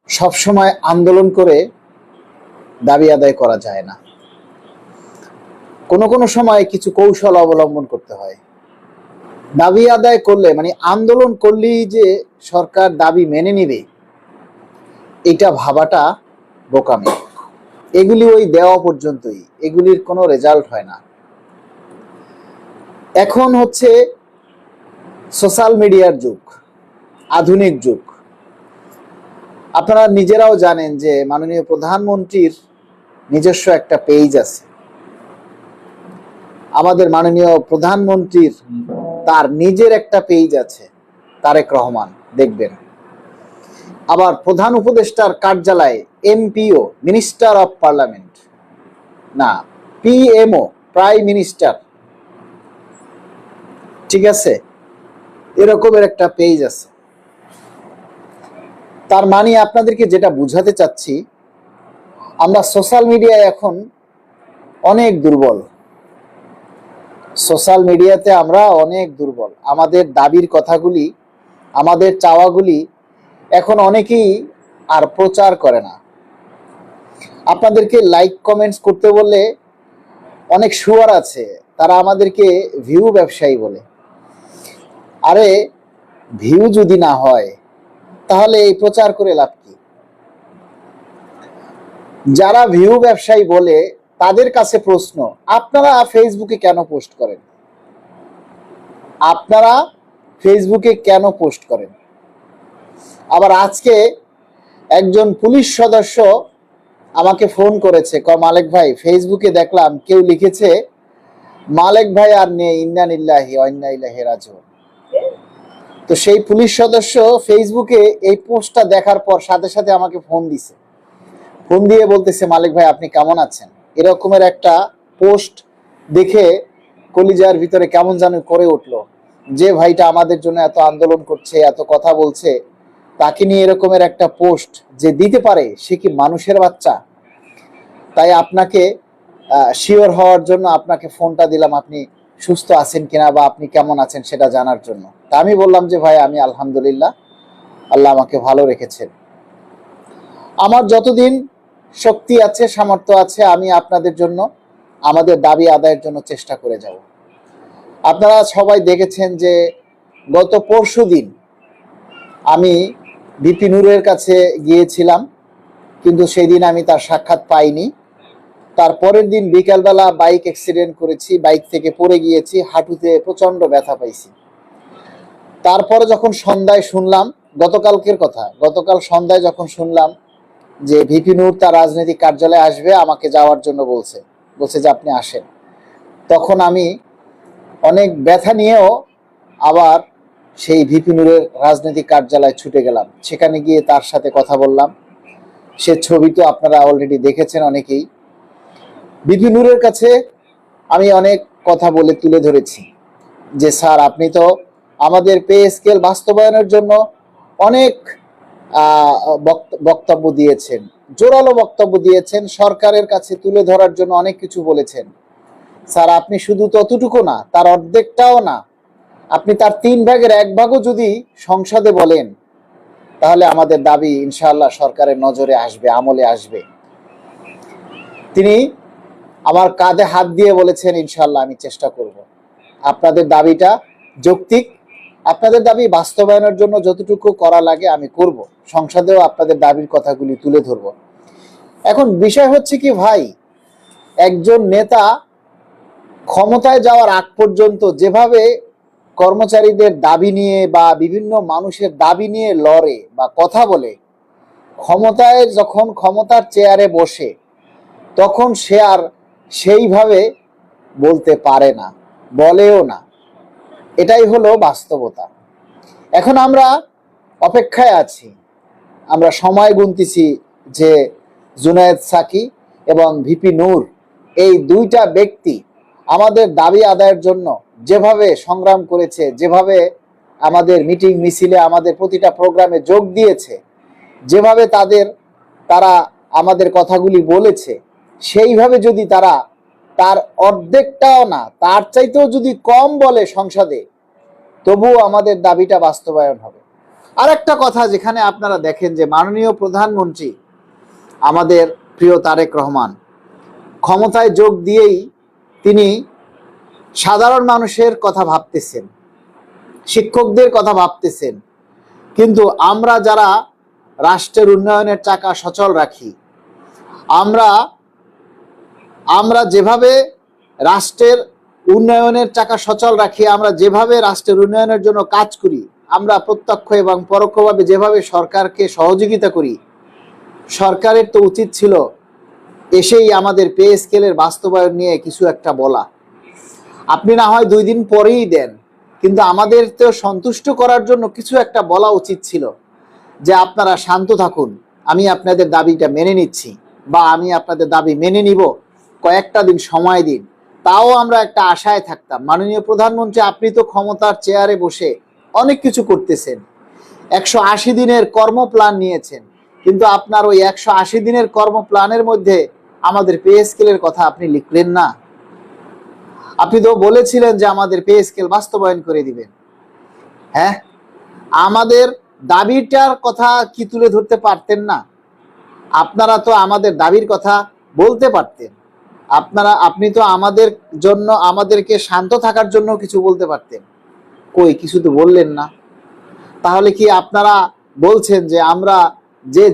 সব সময় আন্দোলন করে দাবি আদায় করা যায় না। কোনো কোনো সময় কিছু কৌশল অবলম্বন করতে হয়। দাবি আদায় করলে মানে আন্দোলন করলেই যে সরকার দাবি মেনে নিবে এটা ভাবাটা বোকামি। এগুলি ওই দেওয়া পর্যন্তই, এগুলির কোনো রেজাল্ট হয় না। এখন হচ্ছে সোশ্যাল মিডিয়ার যুগ, আধুনিক যুগ। আপনারা নিজেরাও জানেন যে মাননীয় প্রধানমন্ত্রীর নিজস্ব একটা পেজ আছে। আমাদের মাননীয় প্রধানমন্ত্রীর তার নিজের একটা পেজ আছে, তারেক রহমান, দেখবেন। আবার প্রধান উপদেষ্টার কার্যালয়ে এমপিও, মিনিস্টার অফ পার্লামেন্ট, না পিএমও, প্রাইম মিনিস্টার, ঠিক আছে, এরকমের একটা পেজ আছে। তার মানে আপনাদেরকে যেটা বুঝাতে চাচ্ছি, আমরা সোশ্যাল মিডিয়ায় এখন অনেক দুর্বল। সোশ্যাল মিডিয়াতে আমরা অনেক দুর্বল। আমাদের দাবির কথাগুলি, আমাদের চাওয়াগুলি এখন অনেকেই আর প্রচার করে না। আপনাদেরকে লাইক কমেন্টস করতে বললে অনেক শুয়ার আছে, তারা আমাদেরকে ভিউ ব্যবসায়ী বলে। আরে ভিউ যদি না হয় তাহলে এই প্রচার করে লাভ কি? যারা ভিউ ব্যবসায়ী বলে তাদের কাছে প্রশ্ন, আপনারা ফেসবুকে কেন পোস্ট করেন? আপনারা ফেসবুকে কেন পোস্ট করেন? আবার আজকে একজন পুলিশ সদস্য আমাকে ফোন করেছে, মালেক ভাই, ফেসবুকে দেখলাম কেউ লিখেছে মালেক ভাই আর নেই, ইন্না লিল্লাহি ওয়া ইন্না ইলাইহি রাজিউন। তো সেই পুলিশ সদস্য ফেসবুকে এই পোস্টটা দেখার পর সাথে সাথে আমাকে ফোন দিছে। ফোন দিয়ে বলতেছে, মালিক ভাই আপনি কেমন আছেন? এরকমের একটা পোস্ট দেখে কলিজার ভিতরে কেমন যেন করে উঠলো, যে ভাইটা আমাদের জন্য এত আন্দোলন করছে, এত কথা বলছে, তাকে নিয়ে এরকমের একটা পোস্ট যে দিতে পারে, সে কি মানুষের বাচ্চা? তাই আপনাকে শিওর হওয়ার জন্য আপনাকে ফোনটা দিলাম, আপনি সুস্থ আছেন কিনা বা আপনি কেমন আছেন সেটা জানার জন্য। তা আমি বললাম যে ভাই আমি আলহামদুলিল্লাহ, আল্লাহ আমাকে ভালো রেখেছেন। আমার যতদিন শক্তি আছে, সামর্থ্য আছে, আমি আপনাদের জন্য, আমাদের দাবি আদায়ের জন্য চেষ্টা করে যাব। আপনারা সবাই দেখেছেন যে গত পরশুদিন আমি ভিপি নূরের কাছে গিয়েছিলাম, কিন্তু সেই দিন আমি তার সাক্ষাৎ পাইনি। তার পরের দিন বিকালবেলা বাইক অ্যাক্সিডেন্ট করেছি, বাইক থেকে পড়ে গিয়েছি, হাঁটুতে প্রচন্ড ব্যথা পাইছি। তারপরে যখন সন্ধ্যায় শুনলাম, গতকালকের কথা, গতকাল সন্ধ্যায় যখন শুনলাম যে ভিপি নূর তার রাজনৈতিক কার্যালয়ে আসবে, আমাকে যাওয়ার জন্য বলছে যে আপনি আসেন, তখন আমি অনেক ব্যথা নিয়েও আবার সেই ভিপি নূরের রাজনৈতিক কার্যালয়ে ছুটে গেলাম। সেখানে গিয়ে তার সাথে কথা বললাম। সে ছবি তো আপনারা অলরেডি দেখেছেন অনেকেই। ভিপি নূরের কাছে আমি অনেক কথা বলে তুলে ধরেছি যে স্যার আপনি তো আমাদের পে স্কেল বাস্তবায়নের জন্য অনেক বক্তব্য দিয়েছেন, জোরালো বক্তব্য দিয়েছেন, সরকারের কাছে তুলে ধরার জন্য অনেক কিছু বলেছেন। স্যার আপনি শুধু ততটুকু না, তার অর্ধেকটাও না, আপনি তার 1/3 যদি সংসদে বলেন, তাহলে আমাদের দাবি ইনশাআল্লাহ সরকারের নজরে আসবে, আমলে আসবে। তিনি আমার কাঁধে হাত দিয়ে বলেছেন, ইনশাআল্লাহ আমি চেষ্টা করব, আপনাদের দাবিটা যৌক্তিক, আপনাদের দাবি বাস্তবায়নের জন্য যতটুকু করা লাগে আমি করব, সংসদেও আপনাদের দাবির কথাগুলি তুলে ধরব। এখন বিষয় হচ্ছে কি ভাই, একজন নেতা ক্ষমতায় যাওয়ার আগ পর্যন্ত যেভাবে কর্মচারীদের দাবি নিয়ে বা বিভিন্ন মানুষের দাবি নিয়ে লড়ে বা কথা বলে, ক্ষমতায় যখন ক্ষমতার চেয়ারে বসে তখন সে আর সেইভাবে বলতে পারে না, বলেও না। এটাই হলো বাস্তবতা। এখন আমরা অপেক্ষায় আছি, আমরা সময় গুনতেছি যে জুনায়েদ সাকি এবং ভিপি নূর, এই দুইটা ব্যক্তি আমাদের দাবি আদায়ের জন্য যেভাবে সংগ্রাম করেছে, যেভাবে আমাদের মিটিং মিছিলে, আমাদের প্রতিটা প্রোগ্রামে যোগ দিয়েছে, যেভাবে তারা আমাদের কথাগুলি বলেছে, সেইভাবে যদি তারা তার অর্ধেকটাও না, তার চাইতেও যদি কম বলে সংসদে, তবুও আমাদের দাবিটা বাস্তবায়ন হবে। আর একটা কথা, যেখানে আপনারা দেখেন যে মাননীয় প্রধানমন্ত্রী আমাদের প্রিয় তারেক রহমান ক্ষমতায় যোগ দিয়েই তিনি সাধারণ মানুষের কথা ভাবতেছেন, শিক্ষকদের কথা ভাবতেছেন, কিন্তু আমরা যারা রাষ্ট্রের উন্নয়নের চাকা সচল রাখি, আমরা আমরা যেভাবে রাষ্ট্রের উন্নয়নের চাকা সচল রাখি, আমরা যেভাবে রাষ্ট্রের উন্নয়নের জন্য কাজ করি, আমরা প্রত্যক্ষ এবং পরোক্ষভাবে যেভাবে সরকারকে সহযোগিতা করি, সরকারের তো উচিত ছিল এসেই আমাদের পে স্কেলের বাস্তবায়ন নিয়ে কিছু একটা বলা। আপনি না হয় 2 দিন পরেই দেন, কিন্তু আমাদের তো সন্তুষ্ট করার জন্য কিছু একটা বলা উচিত ছিল যে আপনারা শান্ত থাকুন, আমি আপনাদের দাবিটা মেনে নিচ্ছি, বা আমি আপনাদের দাবি মেনে নিব, কয়েকটা দিন সময় দিন। তাও আমরা একটা আশায় থাকতাম। মাননীয় প্রধানমন্ত্রী, আপনি তো ক্ষমতার চেয়ারে বসে অনেক কিছু করতেছেন, 180 দিনের কর্মপ্ল্যান নিয়েছেন, কিন্তু আপনার ওই 180 দিনের কর্মপ্ল্যানের মধ্যে আমাদের পে স্কেলের কথা আপনি লিখলেন না। আপনি তো বলেছিলেন যে আমাদের পে স্কেল বাস্তবায়ন করে দিবেন। হ্যাঁ, আমাদের দাবিটার কথা কি তুলে ধরতে পারতেন না? আপনারা তো আমাদের দাবির কথা বলতে পারতেন। আপনি তো আমাদের জন্য, আমাদেরকে শান্ত থাকার জন্য কিছু বলতে পারতেন। কই, কিছু তো বললেন না। তাহলে কি আপনারা বলছেন যে আমরা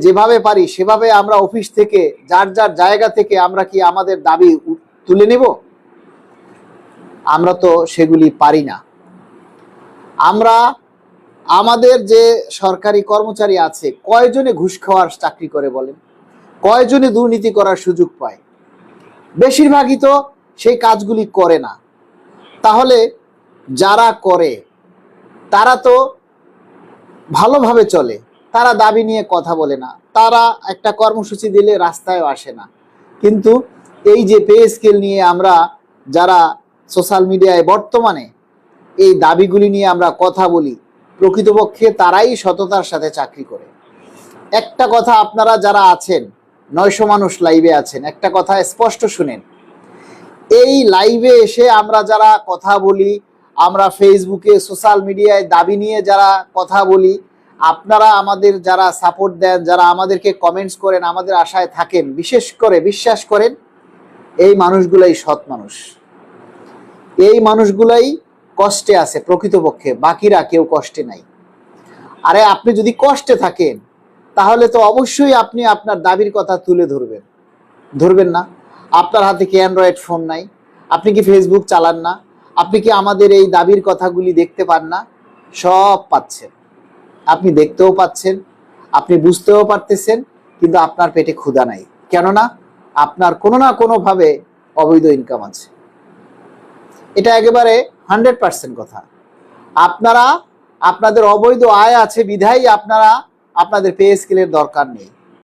যেভাবে পারি সেভাবে আমরা অফিস থেকে যার যার জায়গা থেকে আমরা কি আমাদের দাবি তুলে নেব? আমরা তো সেগুলি পারি না। আমরা আমাদের যে সরকারি কর্মচারী আছে, কয়জনে ঘুষ খাওয়ার চাকরি করে বলেন? কয়জনে দুর্নীতি করার সুযোগ পায়? বেশিরভাগই তো সেই কাজগুলি করে না। তাহলে যারা করে তারা তো ভালোভাবে চলে, তারা দাবি নিয়ে কথা বলে না, তারা একটা কর্মসূচি দিলে রাস্তায়ও আসে না। কিন্তু এই যে পে স্কেল নিয়ে আমরা যারা সোশ্যাল মিডিয়ায় বর্তমানে এই দাবিগুলি নিয়ে আমরা কথা বলি, প্রকৃতপক্ষে তারাই সততার সাথে চাকরি করে। একটা কথা, আপনারা যারা আছেন, 900 মানুষ লাইভে আছেন, একটা কথা স্পষ্ট শুনেন। এই লাইভে এসে আমরা যারা কথা বলি, আমরা ফেসবুকে সোশ্যাল মিডিয়ায় দাবি নিয়ে যারা কথা বলি, আপনারা আমাদের যারা সাপোর্ট দেন, যারা আমাদেরকে কমেন্টস করেন, আমাদের আশায় থাকেন, বিশেষ করে বিশ্বাস করেন, এই মানুষগুলাই সৎ মানুষ। এই মানুষগুলাই কষ্টে আছে প্রকৃতপক্ষে, বাকিরা কেউ কষ্টে নাই। আরে আপনি যদি কষ্টে থাকেন তাহলে তো অবশ্যই আপনি আপনার দাবির কথা তুলে ধরবেন না? আপনার হাতে কি অ্যান্ড্রয়েড ফোন নাই? আপনি কি ফেসবুক চালান না? আপনি কি আমাদের এই দাবির কথাগুলি দেখতে পান না? সব পাচ্ছেন, আপনি দেখতেও পাচ্ছেন, আপনি বুঝতেও পারতেছেন, কিন্তু আপনার পেটে ক্ষুধা নাই। কেননা আপনার কোনো না কোনোভাবে অবৈধ ইনকাম আছে। এটা একেবারে 100% কথা। আপনাদের অবৈধ আয় আছে বিধায় আপনাদের পে স্কেলের দরকার নেই।